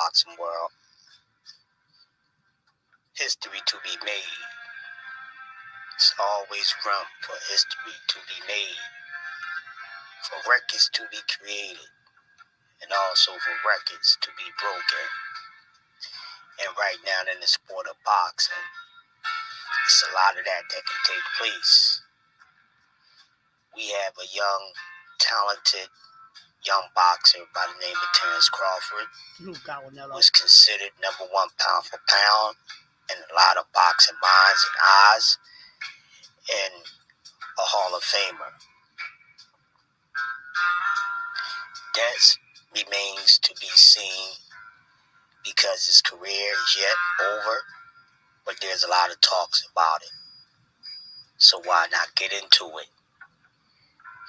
boxing world. History to be made. There's always room for history to be made, for records to be created, and also for records to be broken. And right now in the sport of boxing, it's a lot of that can take place. We have a young, talented, young boxer by the name of Terence Crawford, who was considered number one pound for pound in a lot of boxing minds and eyes, and a Hall of Famer. That remains to be seen because his career is yet over, but there's a lot of talks about it. So why not get into it?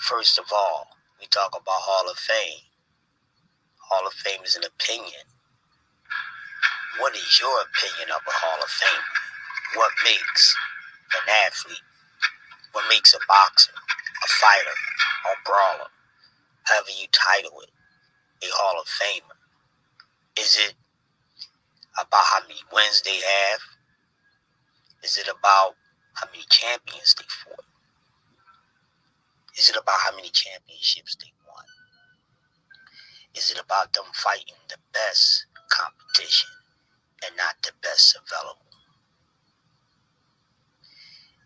First of all, we talk about Hall of Fame. Hall of Fame is an opinion. What is your opinion of a Hall of Fame? What makes an athlete? What makes a boxer, a fighter, a brawler, however you title it, a Hall of Famer? Is it about how many wins they have? Is it about how many champions they fought? Is it about how many championships they won? Is it about them fighting the best competition and not the best available?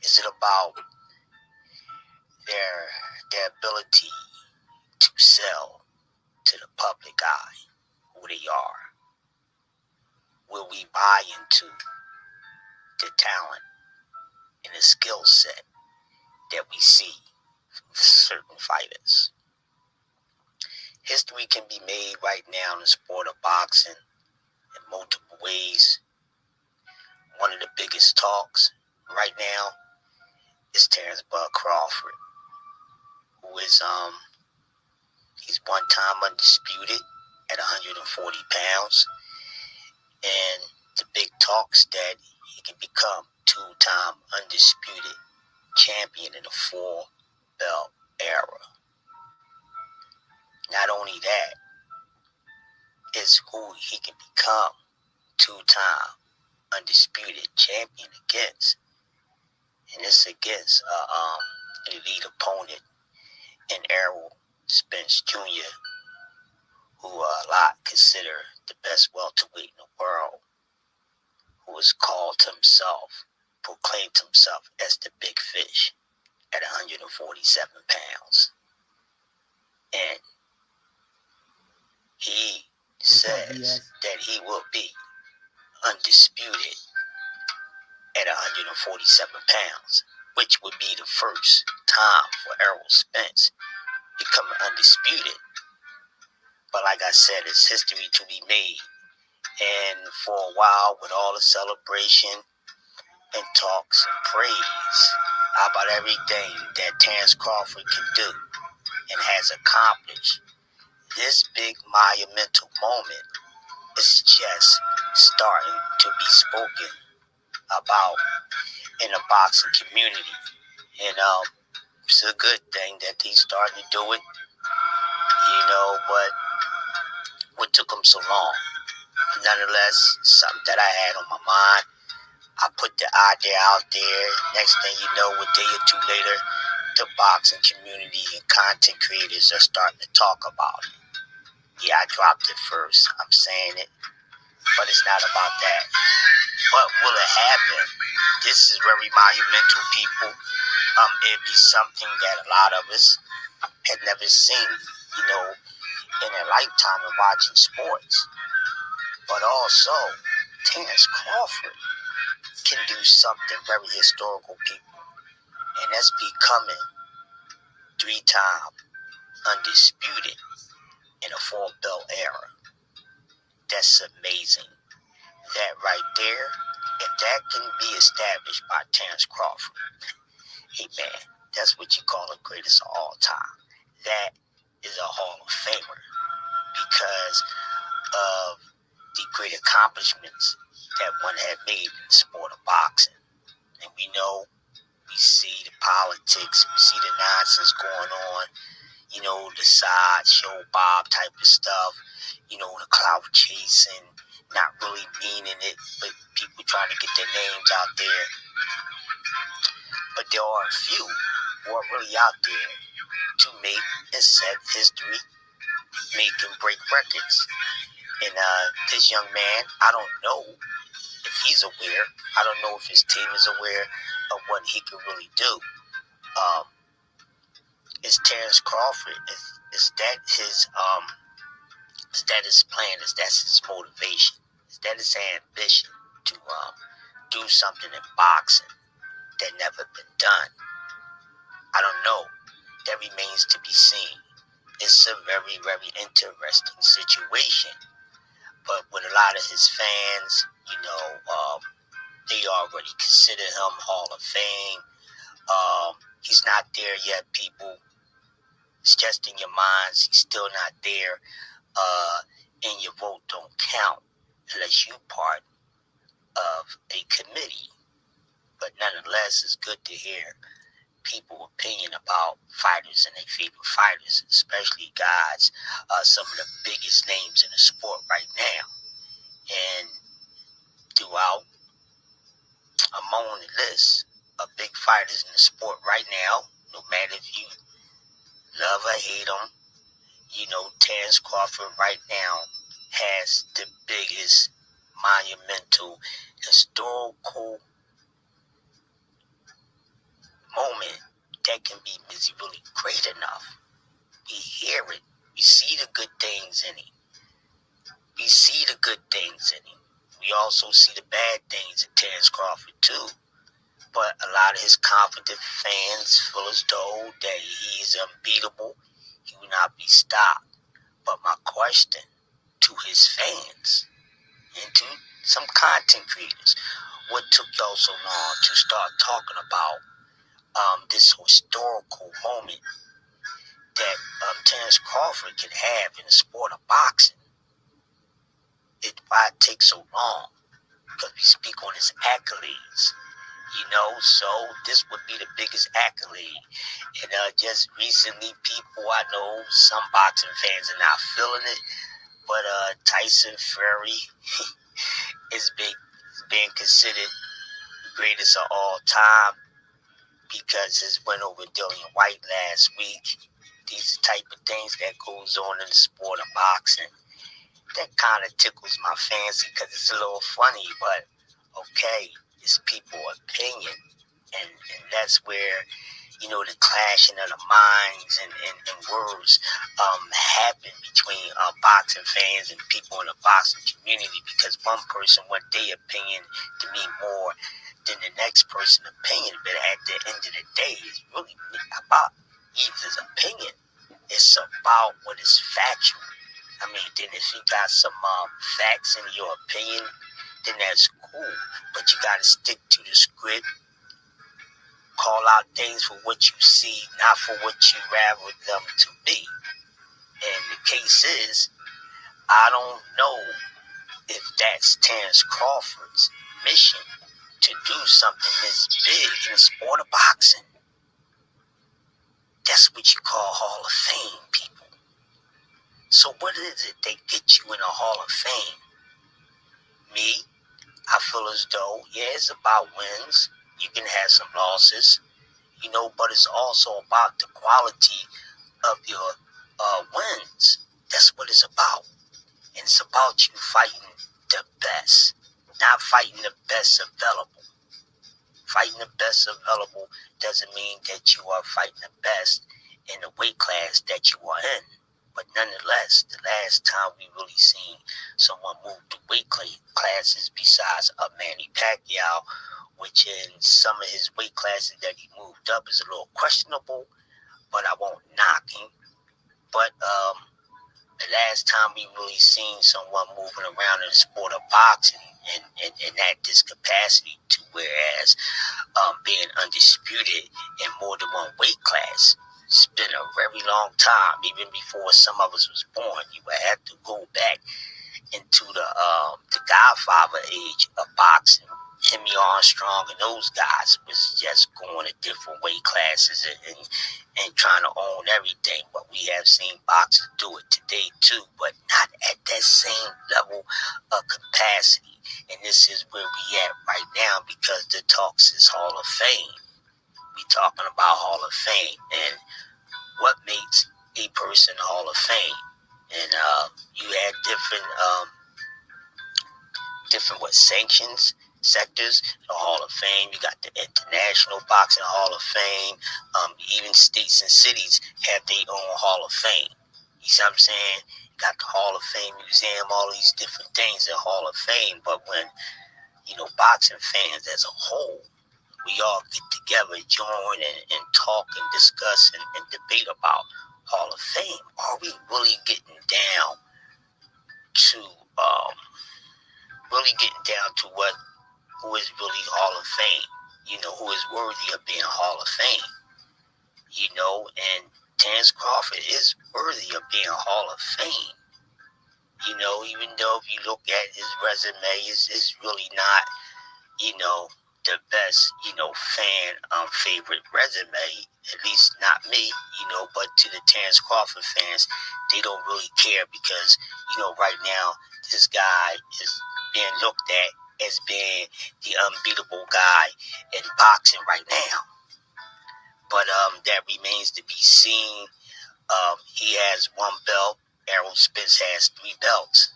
Is it about their ability to sell to the public eye who they are? Will we buy into the talent and the skill set that we see from certain fighters? History can be made right now in the sport of boxing in multiple ways. One of the biggest talks right now is Terence Bud Crawford, who is he's one-time undisputed at 140 pounds, and the big talks that he can become two-time undisputed champion in the four-belt era. Not only that, it's who he can become two-time undisputed champion against, and it's against an elite opponent in Errol Spence Jr., who a lot consider the best welterweight in the world, who has proclaimed himself as the big fish at 147 pounds. And he says that he will be undisputed at 147 pounds, which would be the first time for Errol Spence becoming undisputed. But like I said, it's history to be made. And for a while, with all the celebration and talks and praise about everything that Terence Crawford can do and has accomplished, this big monumental moment is just starting to be spoken about in the boxing community. And it's a good thing that he's starting to do it, but what took him so long? Nonetheless, something that I had on my mind. I put the idea out there. Next thing you know, a day or two later, the boxing community and content creators are starting to talk about it. Yeah, I dropped it first. I'm saying it, but it's not about that. But will it happen? This is very monumental, people. It'd be something that a lot of us had never seen, in a lifetime of watching sports. But also, Terence Crawford can do something very historical, people. And that's becoming three-time undisputed in a four-belt era. That's amazing. That right there, if that can be established by Terence Crawford, hey man, that's what you call the greatest of all time. That is a Hall of Famer because of the great accomplishments that one had made in the sport of boxing. And we know, we see the politics, we see the nonsense going on, the sideshow Bob type of stuff, the clout chasing, not really meaning it, but people trying to get their names out there. But there are a few who are really out there to make and set history, make and break records. And this young man, I don't know if he's aware. I don't know if his team is aware of what he can really do. Is Terrence Crawford? Is that his plan? Is that his motivation? Is that his ambition to do something in boxing that never been done? I don't know. That remains to be seen. It's a very, very interesting situation. But with a lot of his fans, they already consider him Hall of Fame. He's not there yet, people. It's just in your minds. He's still not there. And your vote don't count unless you're part of a committee. But nonetheless, it's good to hear people's opinion about fighters and their favorite fighters, especially guys, some of the biggest names in the sport right now. And throughout, among the list of big fighters in the sport right now, no matter if you love or hate them, Terrence Crawford right now has the biggest monumental historical moment that can be really great enough. We hear it. We see the good things in him. We see the good things in him. We also see the bad things in Terrence Crawford too. But a lot of his confident fans feel as though that he is unbeatable. He will not be stopped. But my question to his fans and to some content creators, what took y'all so long to start talking about this historical moment that Terrence Crawford can have in the sport of boxing? Why it takes so long? Because we speak on his accolades, so this would be the biggest accolade. And just recently, people, I know some boxing fans are not feeling it, but Tyson Fury is being considered the greatest of all time because his win over Dillian White last week. These type of things that goes on in the sport of boxing, that kind of tickles my fancy because it's a little funny, but okay, it's people's opinion, and that's where the clashing of the minds and words happen between boxing fans and people in the boxing community, because one person want their opinion to mean more than the next person's opinion. But at the end of the day, it's really about either's opinion. It's about what is factual. I mean, then if you got some facts in your opinion, then that's cool. But you got to stick to the script. Call out things for what you see, not for what you rather them to be. And the case is, I don't know if that's Terrence Crawford's mission to do something this big in the sport of boxing. That's what you call Hall of Fame, people. So what is it that gets you in a Hall of Fame? Me, I feel as though, it's about wins. You can have some losses, but it's also about the quality of your wins. That's what it's about. And it's about you fighting the best, not fighting the best available. Fighting the best available doesn't mean that you are fighting the best in the weight class that you are in. But nonetheless, the last time we really seen someone move the weight classes besides Manny Pacquiao, which in some of his weight classes that he moved up is a little questionable, but I won't knock him. But the last time we really seen someone moving around in the sport of boxing in that discapacity, to whereas being undisputed in more than one weight class, it's been a very long time. Even before some of us was born, you would have to go back into the Godfather age of boxing Henry Armstrong and those guys was just going to different weight classes and trying to own everything. But we have seen boxers do it today too, but not at that same level of capacity. And this is where we at right now, because the talks is Hall of Fame. We talking about Hall of Fame and what makes a person Hall of Fame. And you had different sanctions sectors, the Hall of Fame. You got the International Boxing Hall of Fame. Even states and cities have their own Hall of Fame. You see what I'm saying? You got the Hall of Fame Museum, all these different things in Hall of Fame. But when, boxing fans as a whole, we all get together, join, and talk and discuss and debate about Hall of Fame, are we really getting down to what who is really Hall of Fame? Who is worthy of being Hall of Fame? And Terence Crawford is worthy of being Hall of Fame. Even though if you look at his resume, it's really not, the best, fan favorite resume, at least not me, but to the Terence Crawford fans, they don't really care because, right now, this guy is being looked at as being the unbeatable guy in boxing right now. But that remains to be seen. He has one belt. Errol Spence has 3 belts.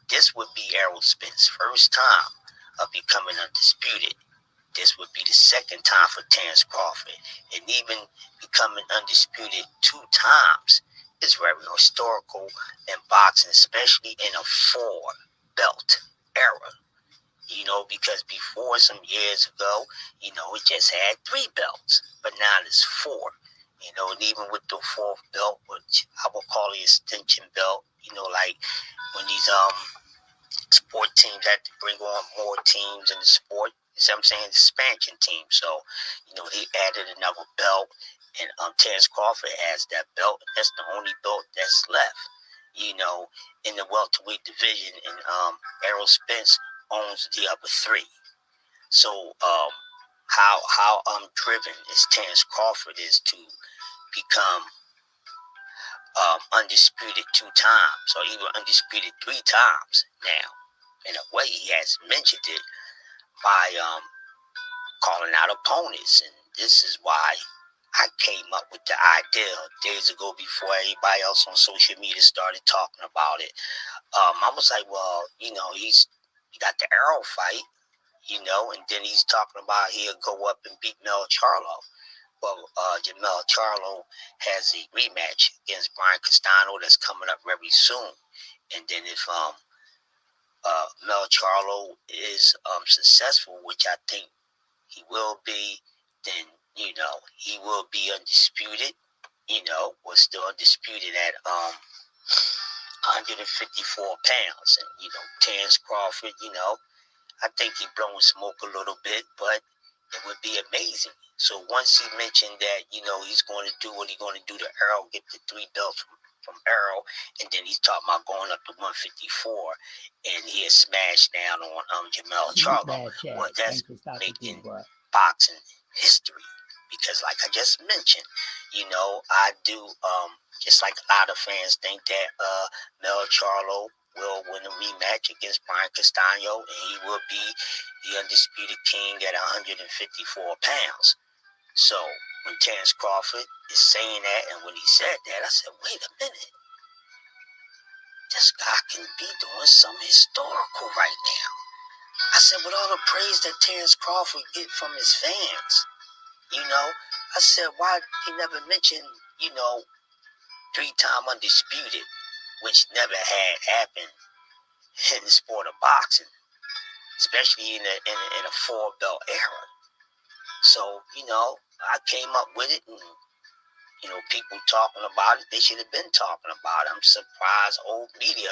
This would be Errol Spence's first time of becoming undisputed. This would be the second time for Terence Crawford. And even becoming undisputed 2 times is very historical in boxing, especially in a 4-belt era. Because before, some years ago, it just had 3 belts. But now it's 4. And even with the 4th belt, which I would call the extension belt, like when these sport teams had to bring on more teams in the sport. You see what I'm saying? Expansion team. So, he added another belt, and Terence Crawford has that belt. That's the only belt that's left, in the welterweight division. And Errol Spence owns the other 3. So, how driven is Terence Crawford is to become undisputed 2 times, or even undisputed 3 times now. In a way, he has mentioned it by calling out opponents. And this is why I came up with the idea days ago before everybody else on social media started talking about it. I was like, well, he got the Arrow fight, and then he's talking about he'll go up and beat Mel Charlo. Well, Jamel Charlo has a rematch against Brian Castano that's coming up very soon. And then if Mel Charlo is successful, which I think he will be, then he will be undisputed. Was still undisputed at 154 pounds, and Terence Crawford, I think he blowing smoke a little bit, but it would be amazing. So once he mentioned that, he's going to do what he's going to do to Earl, get the 3 belts from Earl, and then he's talking about going up to 154, and he has smashed down on Jamel Charlo. Well, that's making boxing history. Because like I just mentioned, I do, just like a lot of fans think that Mel Charlo will win a rematch against Brian Castano, and he will be the undisputed king at 154 pounds. So when Terence Crawford is saying that, and when he said that, I said, wait a minute. This guy can be doing something historical right now. I said, with all the praise that Terence Crawford get from his fans, I said, why he never mentioned, 3-time undisputed, which never had happened in the sport of boxing, especially in a 4-belt era. So, I came up with it, and people talking about it, they should have been talking about it. I'm surprised old media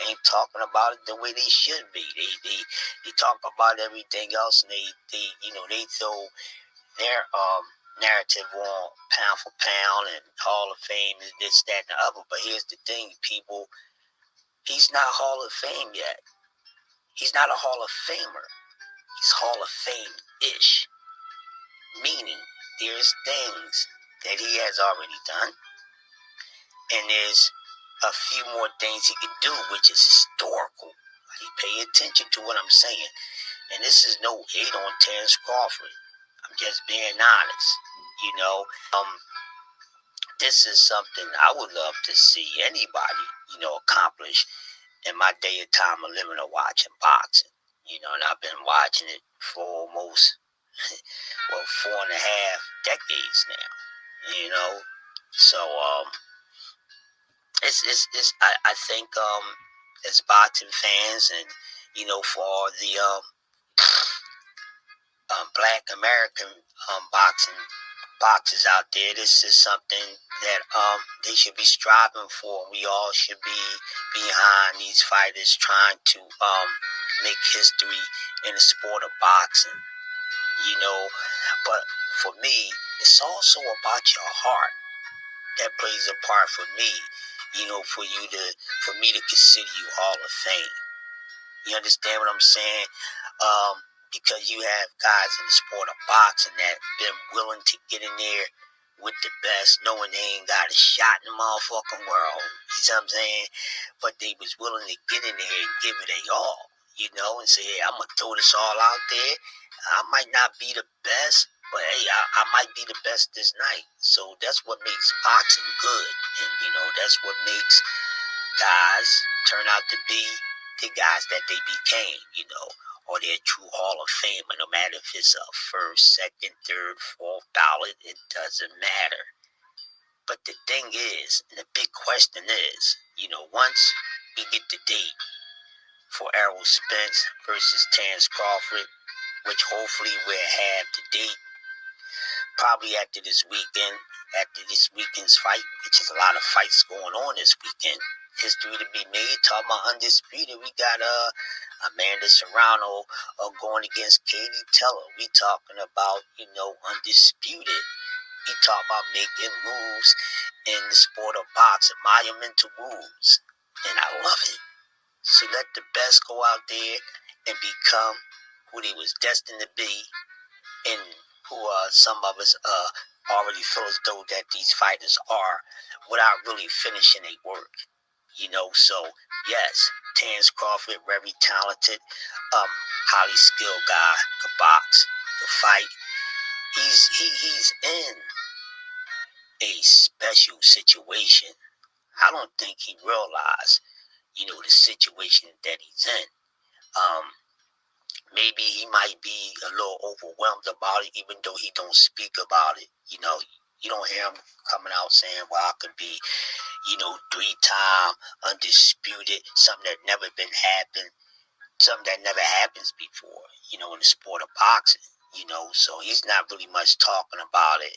ain't talking about it the way they should be. They talk about everything else, and they throw their narrative on pound for pound and Hall of Fame and this, that, and the other. But here's the thing, people. He's not Hall of Fame yet. He's not a Hall of Famer. He's Hall of Fame-ish, meaning there's things that he has already done, and there's a few more things he can do, which is historical. Like, pay attention to what I'm saying. And this is no hate on Terrence Crawford. I'm just being honest. You know, this is something I would love to see anybody, accomplish in my day of time of living or watching boxing. And I've been watching it for almost, 4.5 decades now. So, I think, as boxing fans and, for the, Black American boxers out there, this is something that they should be striving for. We all should be behind these fighters trying to make history in the sport of boxing. But for me, it's also about your heart that plays a part for me. For me to consider you Hall of Fame. You understand what I'm saying? Because you have guys in the sport of boxing that been willing to get in there with the best, knowing they ain't got a shot in the motherfucking world. You see what I'm saying? But they was willing to get in there and give it a all, and say, hey, I'm going to throw this all out there. I might not be the best, but hey, I might be the best this night. So that's what makes boxing good. And, that's what makes guys turn out to be the guys that they became, or they're true Hall of Famer, no matter if it's a first, second, third, fourth ballot, it doesn't matter. But the thing is, and the big question is, once we get the date for Errol Spence versus Terrence Crawford, which hopefully we'll have the date probably after this weekend's fight, which is a lot of fights going on this weekend. History to be made. Talking about Undisputed, we got Amanda Serrano going against Katie Taylor. We talking about Undisputed. We talk about making moves in the sport of boxing, monumental moves, and I love it. So let the best go out there and become who they was destined to be, and who some of us already feel as though that these fighters are, without really finishing their work. So yes, Terrence Crawford, very talented, highly skilled guy, could box, could fight. He's in a special situation. I don't think he realized, the situation that he's in. Maybe he might be a little overwhelmed about it, even though he don't speak about it. You don't hear him coming out saying, well, I could be, 3-time undisputed, something that never been happened, something that never happens before, in the sport of boxing, so he's not really much talking about it,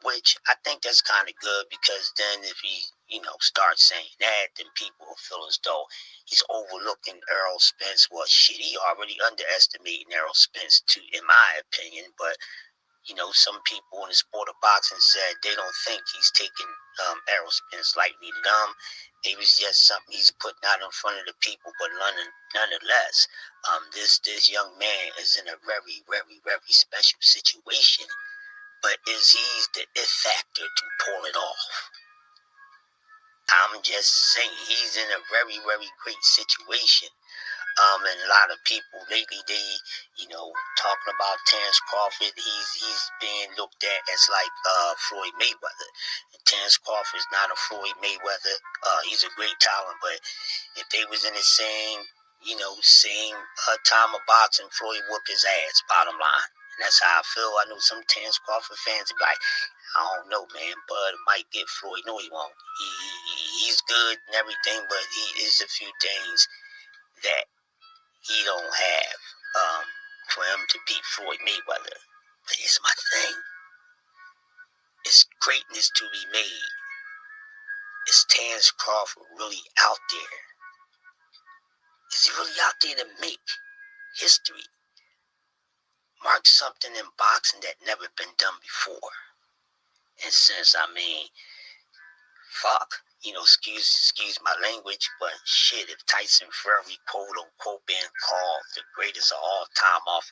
which I think that's kind of good, because then if he, starts saying that, then people will feel as though he's overlooking Errol Spence. Well, shit, he already underestimating Errol Spence too, in my opinion, but some people in the sport of boxing said they don't think he's taking Errol Spence lightly to them. Maybe it's just something he's putting out in front of the people, but nonetheless, this young man is in a very, very, very special situation. But is he the it factor to pull it off? I'm just saying he's in a very, very great situation. And a lot of people lately, they, talking about Terrence Crawford, he's being looked at as like Floyd Mayweather. And Terrence Crawford is not a Floyd Mayweather. He's a great talent, but if they was in the same time of boxing, Floyd whooped his ass, bottom line. And that's how I feel. I know some Terrence Crawford fans be like, I don't know, man, Bud might get Floyd. No, he won't. He's good and everything, but there's a few things that he don't have for him to beat Floyd Mayweather. But here's my thing. Is greatness to be made? Is Terrence Crawford really out there? Is he really out there to make history? Mark something in boxing that never been done before. And since, fuck, excuse my language, but shit, if Tyson Fury, quote unquote, being called the greatest of all time off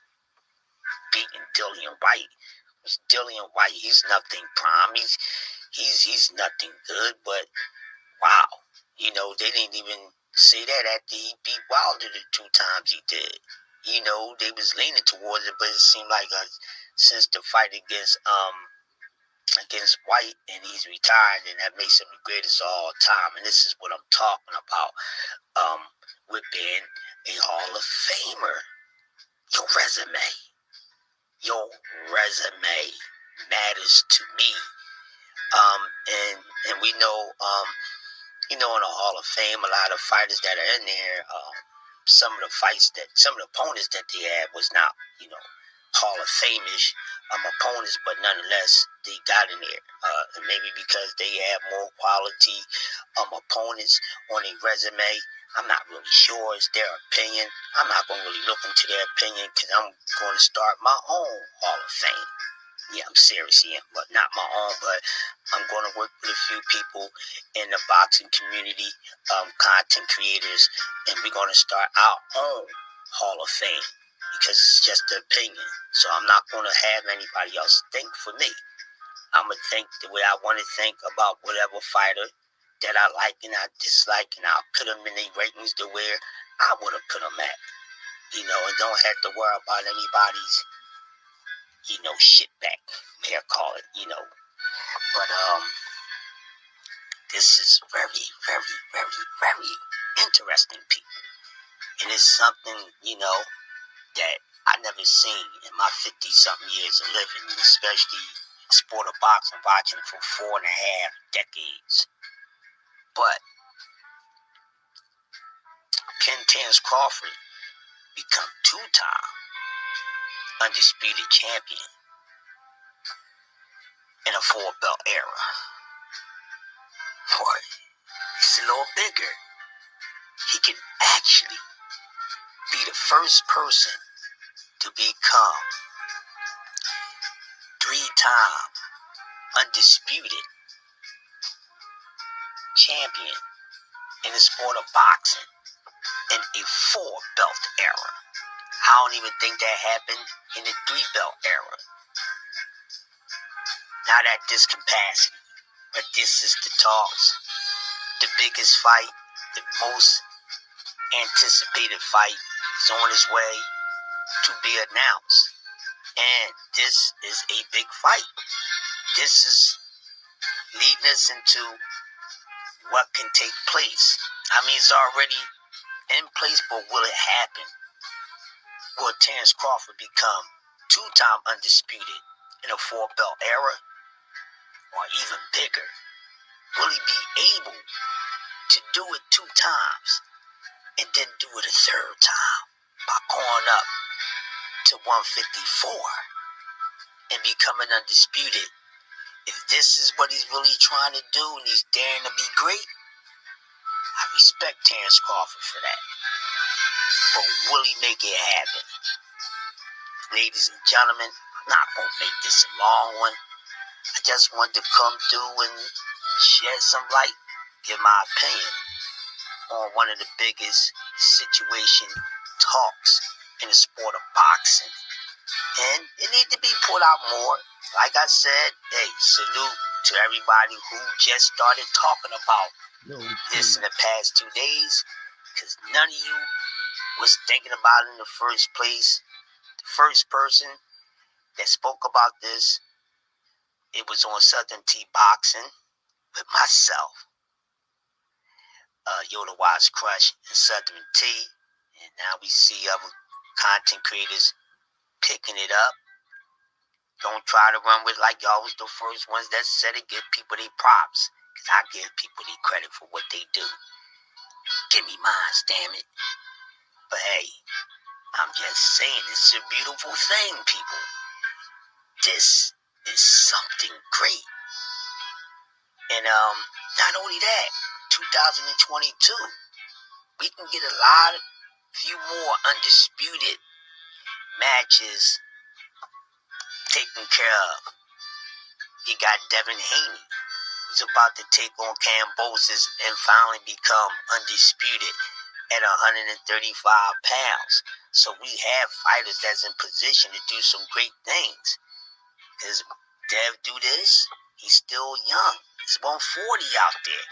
beating Dillian White, Dillian White, he's nothing prime. He's nothing good, but wow. They didn't even say that after he beat Wilder the 2 times he did. They was leaning towards it, but it seemed like since the fight against White and he's retired, and that makes him the greatest of all time. And this is what I'm talking about. With being a Hall of Famer, your resume matters to me. And we know, in the Hall of Fame, a lot of fighters that are in there, some of the opponents that they had was not, Hall of Fame-ish opponents, but nonetheless, they got in there. Maybe because they had more quality opponents on their resume. I'm not really sure. It's their opinion. I'm not going to really look into their opinion because I'm going to start my own Hall of Fame. Yeah, I'm serious here, but not my own, but I'm going to work with a few people in the boxing community, content creators, and we're going to start our own Hall of Fame because it's just the opinion. So I'm not going to have anybody else think for me. I'm going to think the way I want to think about whatever fighter that I like and I dislike, and I'll put them in their ratings to where I would have put them at, and don't have to worry about anybody's shit back, may I call it, But this is very, very, very, very interesting, people. And it's something, that I never seen in my 50-something years of living, especially sport of boxing, watching for 4.5 decades. But can Terence Crawford become 2-time undisputed champion in a 4-belt era? Boy, it's a little bigger. He can actually be the first person to become 3-time undisputed champion in the sport of boxing in a 4-belt era. I don't even think that happened in the 3-belt era. Not at this capacity, but this is the talks. The biggest fight, the most anticipated fight is on its way to be announced. And this is a big fight. This is leading us into what can take place. I mean, it's already in place, but will it happen? Will Terence Crawford become 2-time undisputed in a 4-belt era? Or even bigger? Will he be able to do it 2 times and then do it a 3rd time by going up to 154 and becoming undisputed? If this is what he's really trying to do and he's daring to be great, I respect Terence Crawford for that. But will he make it happen? Ladies and gentlemen, I'm not going to make this a long one. I just wanted to come through and shed some light, give my opinion on one of the biggest situation talks in the sport of boxing. And it needs to be put out more. Like I said, hey, salute to everybody who just started talking about this in the past 2 days, because none of you was thinking about it in the first place. The first person that spoke about this, it was on Southern T Boxing with myself, Yoda Wise Crush, and Southern T. And now we see other content creators picking it up. Don't try to run with like y'all was the first ones that said it. Give people their props, because I give people their credit for what they do. Give me mine, damn it. But hey, I'm just saying, it's a beautiful thing, people. This is something great. And not only that, 2022, we can get a few more undisputed matches taken care of. You got Devin Haney, who's about to take on Cambosis and finally become undisputed at 135 pounds. So we have fighters that's in position to do some great things. Because Dev do this, he's still young. He's 140 out there.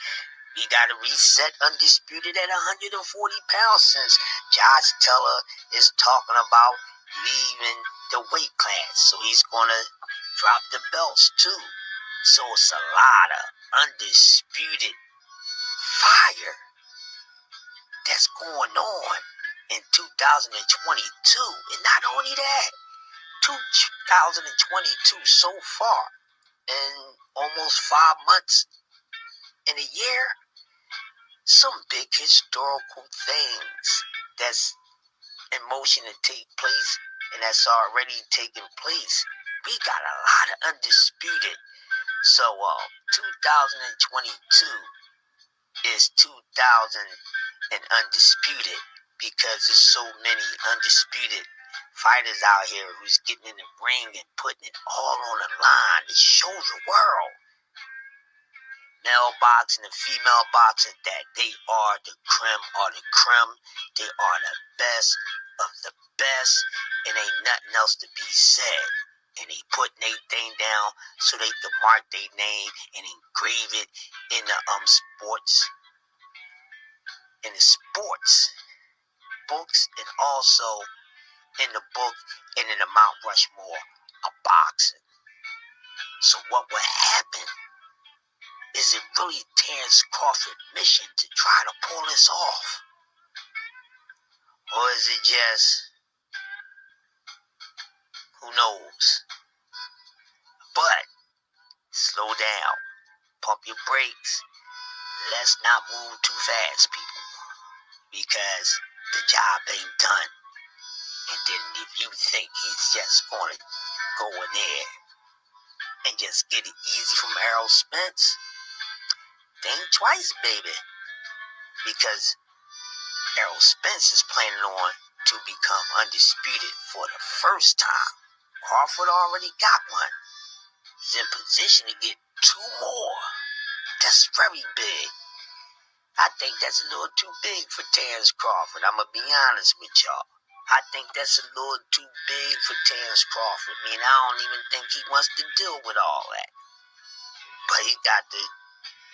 We got to reset undisputed at 140 pounds since Josh Teller is talking about leaving the weight class. So he's going to drop the belts too. So it's a lot of undisputed fire that's going on in 2022. And not only that, 2022 so far, in almost 5 months in a year, some big historical things that's in motion to take place and that's already taken place. We got a lot of undisputed. So 2022 is 2000 and undisputed because there's so many undisputed fighters out here who's getting in the ring and putting it all on the line to show the world, male boxing and female boxing, that they are the creme or the creme. They are the best of the best, and ain't nothing else to be said. And they putting their thing down so they can mark their name and engrave it in the sports books, and also in the book and in the Mount Rushmore of boxing. So what will happen? Is it really Terrence Crawford's mission to try to pull this off? Or is it just, who knows? But slow down, pump your brakes. Let's not move too fast, people, because the job ain't done. And then if you think he's just going to go in there and just get it easy from Errol Spence, think twice, baby. Because Errol Spence is planning on to become undisputed for the first time. Crawford already got one. He's in position to get 2 more. That's very big. I think that's a little too big for Terrence Crawford. I'm going to be honest with y'all. I think that's a little too big for Terrence Crawford. I don't even think he wants to deal with all that. But he got to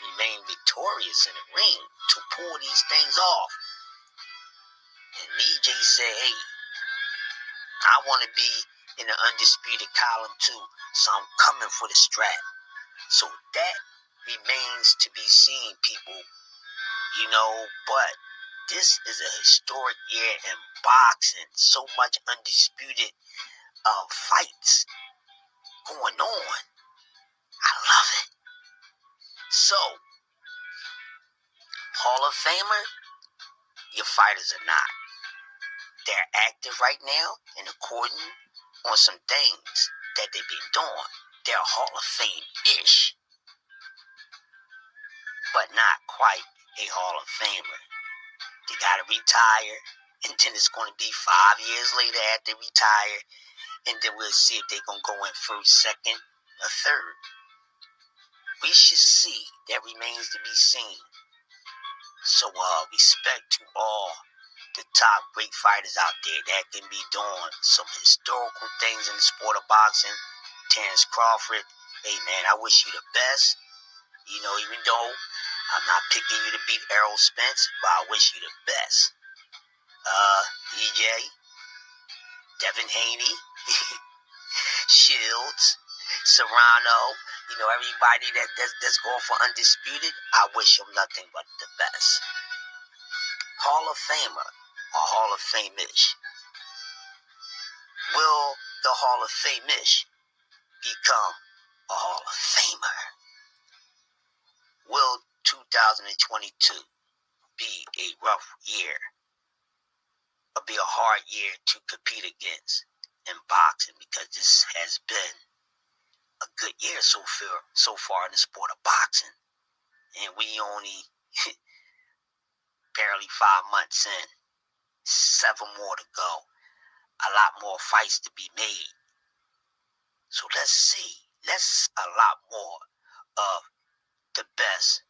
remain victorious in the ring to pull these things off. And EJ said, hey, I want to be in the undisputed column too, so I'm coming for the strap. So that remains to be seen, people. But this is a historic year in boxing. So much undisputed fights going on. I love it. So, Hall of Famer, your fighters are not. They're active right now and according on some things that they've been doing. They're Hall of Fame-ish, but not quite a Hall of Famer. They got to retire, and then it's going to be 5 years later after they retire, and then we'll see if they're going to go in first, second, or third. We should see. That remains to be seen. So respect to all the top great fighters out there that can be doing some historical things in the sport of boxing. Terrence Crawford, hey man, I wish you the best. Even though I'm not picking you to beat Errol Spence, but I wish you the best. EJ, Devin Haney, Shields, Serrano, everybody that's going for undisputed, I wish them nothing but the best. Hall of Famer or Hall of Fame-ish. Will the Hall of Fame-ish become a Hall of Famer? Will 2022 be a rough year? Or be a hard year to compete against in boxing? Because this has been a good year so far in the sport of boxing. And we only barely 5 months in. 7 more to go. A lot more fights to be made. So let's see. A lot more of the best,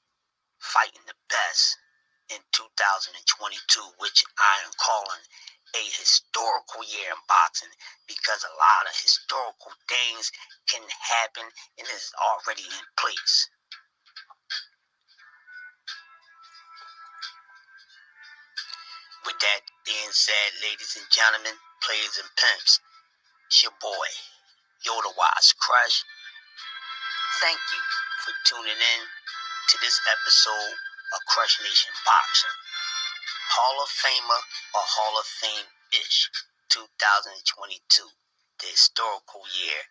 fighting the best in 2022, which I am calling a historical year in boxing, because a lot of historical things can happen and is already in place. With that being said, ladies and gentlemen, players and pimps, it's your boy, Yoda Wise Crush. Thank you for tuning in to this episode of Crush Nation Boxing. Hall of Famer or Hall of Fame-ish 2022, the historical year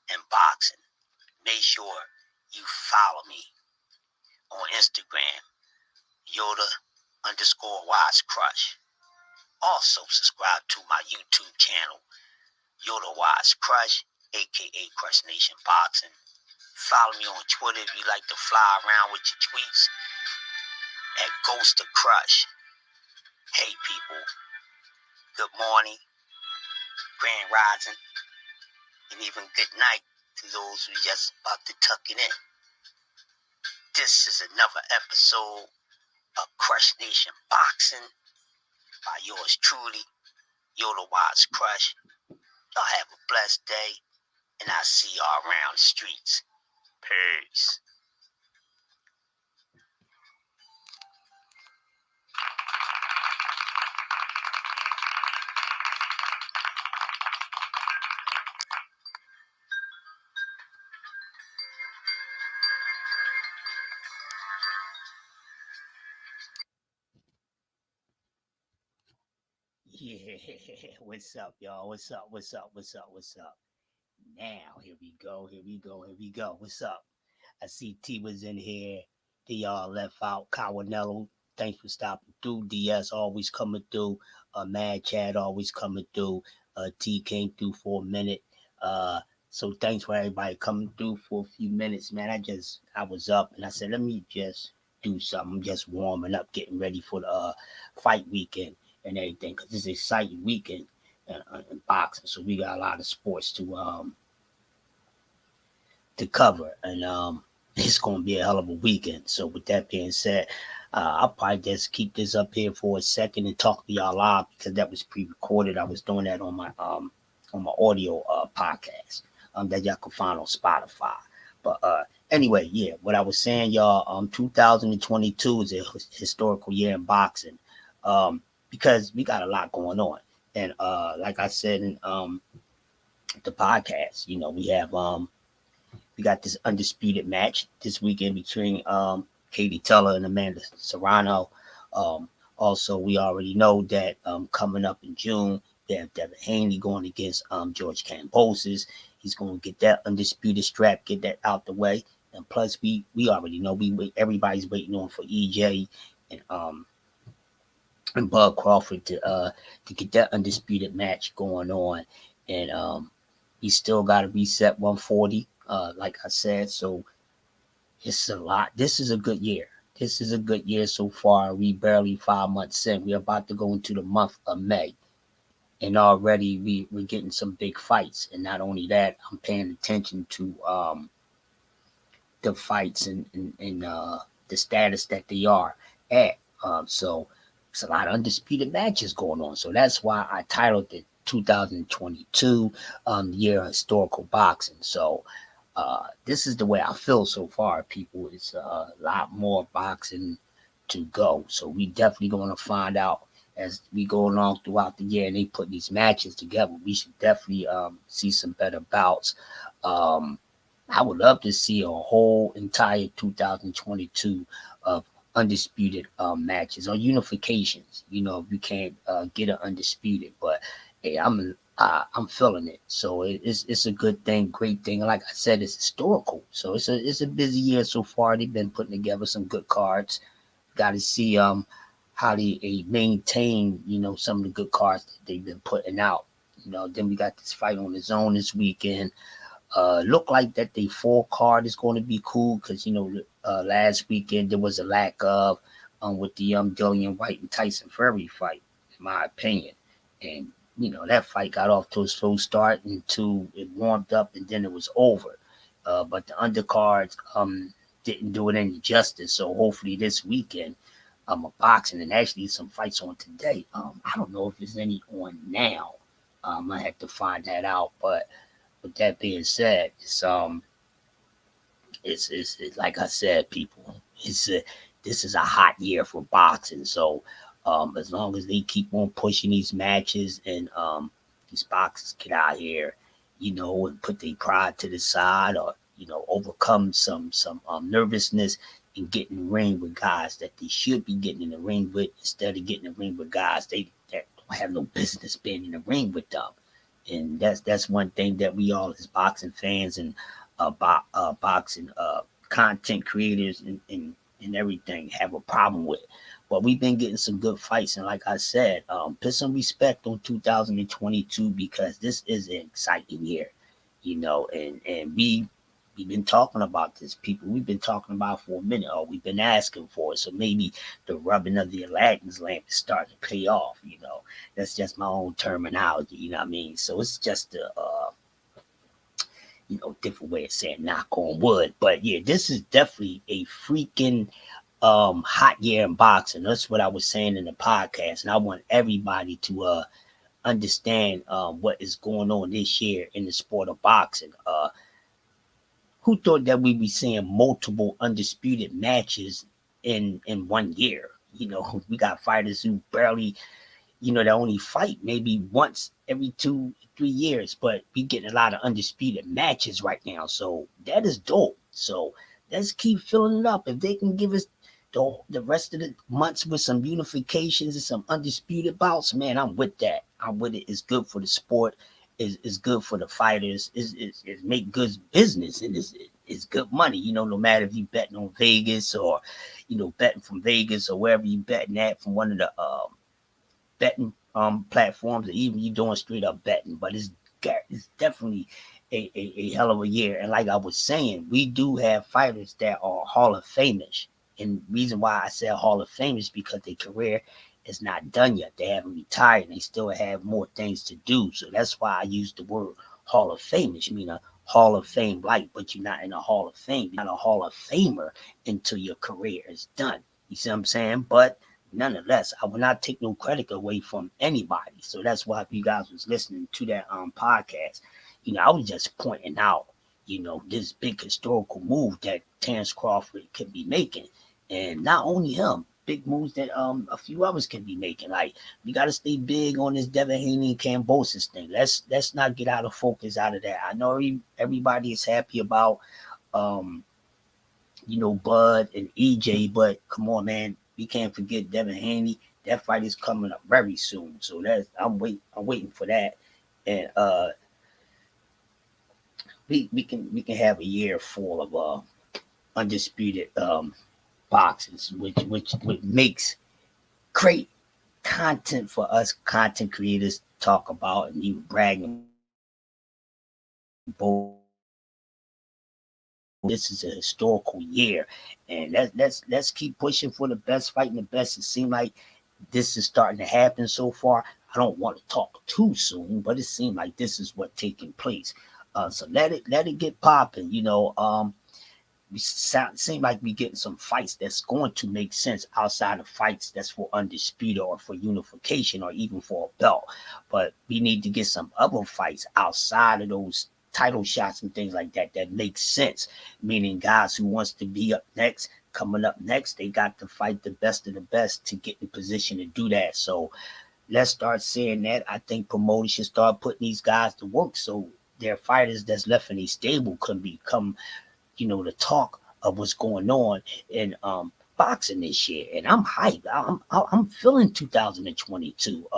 in boxing. Make sure you follow me on Instagram, Yoda_Wise Crush. Also subscribe to my YouTube channel, Yoda Wise Crush, aka Crush Nation Boxing. Follow me on Twitter if you like to fly around with your tweets at Ghost of Crush. Hey people, good morning, grand rising, and even good night to those who just about to tuck it in. This is another episode of Crush Nation Boxing by yours truly, Yoda Wise Crush. Y'all have a blessed day, and I'll see y'all around the streets. Peace. Yeah, what's up, y'all? What's up? Now, here we go. What's up? I see T was in here. D left out. Cawanello, thanks for stopping through. DS always coming through. Mad Chad always coming through. T came through for a minute. So thanks for everybody coming through for a few minutes, man. I was up and I said, let me just do something. I'm just warming up, getting ready for the fight weekend and everything, because it's an exciting weekend in boxing. So we got a lot of sports to cover, and it's going to be a hell of a weekend. So with that being said, I'll probably just keep this up here for a second and talk to y'all live, because that was pre-recorded. I was doing that on my audio podcast that y'all can find on Spotify. But anyway, yeah, what I was saying, y'all, 2022 is a historical year in boxing, because we got a lot going on, and like I said in the podcast, we got this undisputed match this weekend between Katie Taylor and Amanda Serrano. Also, we already know that coming up in June, we have Devin Haney going against George Kambosos. He's going to get that undisputed strap, get that out the way. And plus, we already know everybody's waiting on for EJ and Bud Crawford to get that undisputed match going on. And he still got to reset 140. Like I said, so it's a lot. This is a good year. This is a good year so far. We barely 5 months in. We're about to go into the month of May, and already we're getting some big fights. And not only that, I'm paying attention to the fights and the status that they are at. So it's a lot of undisputed matches going on. So that's why I titled it 2022 year of historical boxing. So this is the way I feel so far, people. It's a lot more boxing to go. So we definitely going to find out as we go along throughout the year and they put these matches together. We should definitely see some better bouts. I would love to see a whole entire 2022 of undisputed matches or unifications. If you can't get an undisputed, but hey, I'm feeling it. So it's a good thing, great thing. Like I said, it's historical. So it's a busy year so far. They've been putting together some good cards. Got to see how they maintain some of the good cards that they've been putting out. Then we got this fight on the zone this weekend. Look like that the 4 card is going to be cool, because last weekend there was a lack of with the Dillian White and Tyson Fury fight, in my opinion. And that fight got off to a slow start until it warmed up and then it was over. But the undercards, didn't do it any justice. So hopefully this weekend, a boxing and actually some fights on today. I don't know if there's any on now. I have to find that out. But with that being said, it's like I said, people. This is a hot year for boxing. So as long as they keep on pushing these matches and these boxers get out here, and put their pride to the side, or overcome some nervousness and get in the ring with guys that they should be getting in the ring with instead of getting in the ring with guys that don't have no business being in the ring with them. And that's one thing that we all as boxing fans and boxing content creators and everything have a problem with. But we've been getting some good fights, and like I said, put some respect on 2022 because this is an exciting year, and we've been talking about this, people. We've been talking about it for a minute, or we've been asking for it. So maybe the rubbing of the Aladdin's lamp is starting to pay off. That's just my own terminology, you know what I mean? So it's just a different way of saying knock on wood. But yeah, this is definitely a freaking hot year in boxing. That's what I was saying in the podcast. And I want everybody to understand what is going on this year in the sport of boxing. Who thought that we'd be seeing multiple undisputed matches in 1 year? We got fighters who barely they only fight maybe once every 2-3 years, but we getting a lot of undisputed matches right now. So that is dope. So let's keep filling it up. If they can give us the rest of the months with some unifications and some undisputed bouts, man, I'm with that. I'm with it. It's good for the sport. It's good for the fighters. It's make good business, and it's good money. No matter if you betting on Vegas or betting from Vegas or wherever you betting at from one of the betting platforms, or even you doing straight up betting. But it's definitely a hell of a year. And like I was saying, we do have fighters that are Hall of Famers. And reason why I said Hall of Famers because their career is not done yet. They haven't retired. And they still have more things to do. So that's why I use the word Hall of Famers. You mean a Hall of Fame light, but you're not in a Hall of Fame. You're not a Hall of Famer until your career is done. You see what I'm saying? But nonetheless, I will not take no credit away from anybody. So that's why if you guys was listening to that podcast, I was just pointing out, this big historical move that Terrence Crawford could be making. And not only him, big moves that a few others can be making. Like we gotta stay big on this Devin Haney and Cambosis thing. Let's not get out of focus out of that. I know everybody is happy about Bud and EJ, but come on, man, we can't forget Devin Haney. That fight is coming up very soon, so I'm waiting for that, and we can have a year full of undisputed boxes, which makes great content for us content creators to talk about and even bragging. This is a historical year, and let's keep pushing for the best, fighting the best. It seems like this is starting to happen so far. I don't want to talk too soon, but it seems like this is what's taking place. So let it get popping. We seem like we getting some fights that's going to make sense outside of fights that's for undisputed or for unification or even for a belt. But we need to get some other fights outside of those title shots and things like that make sense. Meaning guys who wants to be up next, coming up next, they got to fight the best of the best to get in position to do that. So let's start seeing that. I think promoters should start putting these guys to work so their fighters that's left in a stable can become the talk of what's going on in boxing this year. And I'm hyped. I'm feeling 2022.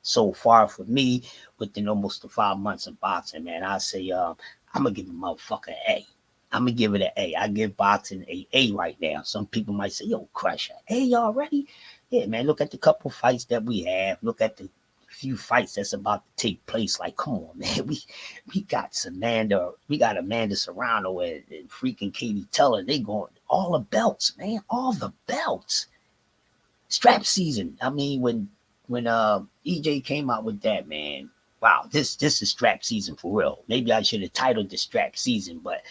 So far for me, within almost the 5 months of boxing, man, I say I'm gonna give a motherfucker an A. I'm gonna give it an A. I give boxing A right now. Some people might say, "Yo, Crusher, A already?" Yeah, man. Look at the couple fights that we have. Look at the few fights that's about to take place. Like, come on, man. We got Amanda Serrano and freaking Katie Teller. They going all the belts, man. All the belts. Strap season. I mean, when EJ came out with that, man. Wow, this is strap season for real. Maybe I should have titled the strap season, but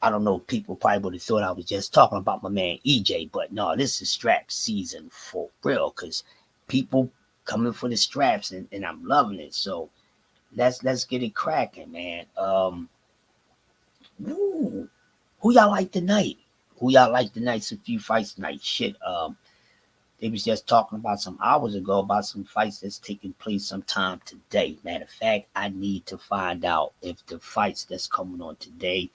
I don't know, people probably would have thought I was just talking about my man EJ, but no, this is strap season for real, because people coming for the straps, and I'm loving it. So let's get it cracking, man. Ooh, who y'all like tonight? Who y'all like tonight? Some few fights tonight. Shit. They was just talking about some hours ago about some fights that's taking place sometime today. Matter of fact, I need to find out if the fights that's coming on today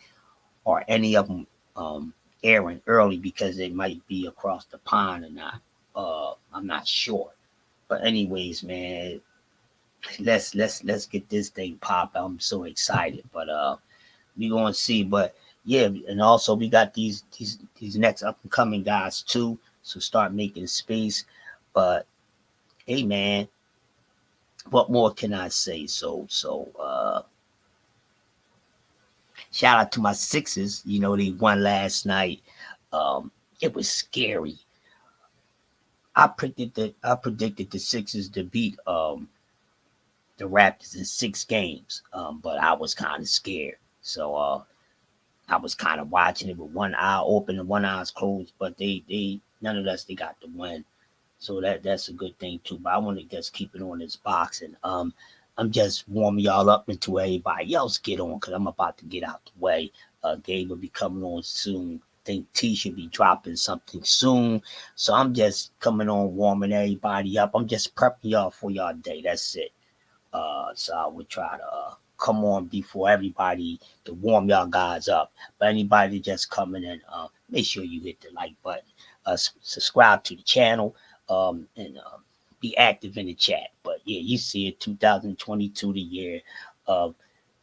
or any of them airing early, because they might be across the pond or not. I'm not sure. But anyways, man, let's get this thing pop. I'm so excited. But we gonna see. But yeah, and also we got these next up and coming guys too. So start making space. But hey, man, what more can I say? So shout out to my Sixers. You know, they won last night. It was scary. I predicted the Sixers to beat the Raptors in 6 games. But I was kind of scared. So I was kind of watching it with one eye open and one eye closed. But they nonetheless they got the win. So that's a good thing too. But I want to just keep it on this boxing. I'm just warming y'all up until everybody else get on, because I'm about to get out the way. Gabe will be coming on soon. I think T should be dropping something soon. So I'm just coming on, warming everybody up. I'm just prepping y'all for y'all day. That's it. So I would try to come on before everybody to warm y'all guys up. But anybody just coming in, make sure you hit the like button, subscribe to the channel, and be active in the chat. But yeah, you see it, 2022, the year of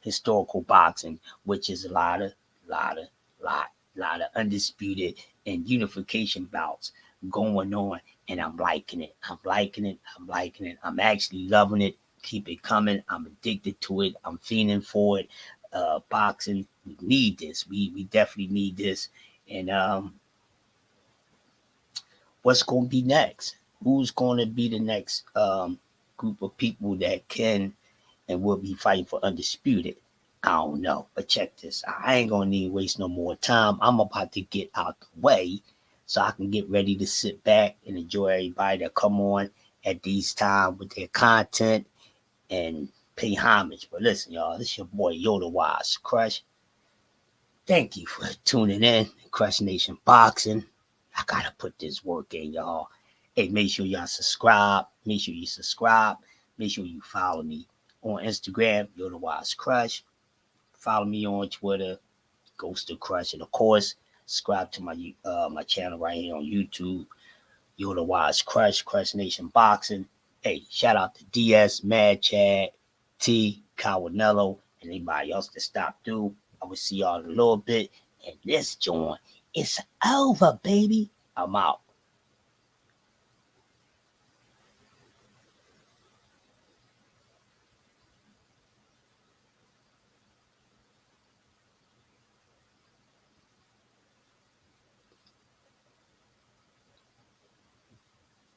historical boxing, which is a lot of, lot, lot of undisputed and unification bouts going on, and I'm liking it. I'm liking it. I'm liking it. I'm actually loving it. Keep it coming. I'm addicted to it. I'm fiending for it. Boxing, we need this. We definitely need this. And what's going to be next? Who's going to be the next group of people that can and will be fighting for undisputed? I don't know. But check this out. I ain't going to need to waste no more time. I'm about to get out the way so I can get ready to sit back and enjoy everybody that come on at these times with their content and pay homage. But listen, y'all, this is your boy Yoda Wise Crush. Thank you for tuning in. Crush Nation Boxing. I gotta put this work in, y'all. Hey, make sure y'all subscribe. Make sure you subscribe. Make sure you follow me on Instagram, Yoda Wise Crush. Follow me on Twitter, Ghost of Crush, and of course, subscribe to my channel right here on YouTube, Yoda Wise Crush Nation Boxing. Hey, shout out to DS, Mad Chad, T, Cawanello, and anybody else that stopped through. I will see y'all in a little bit. And this joint, it's over, baby. I'm out.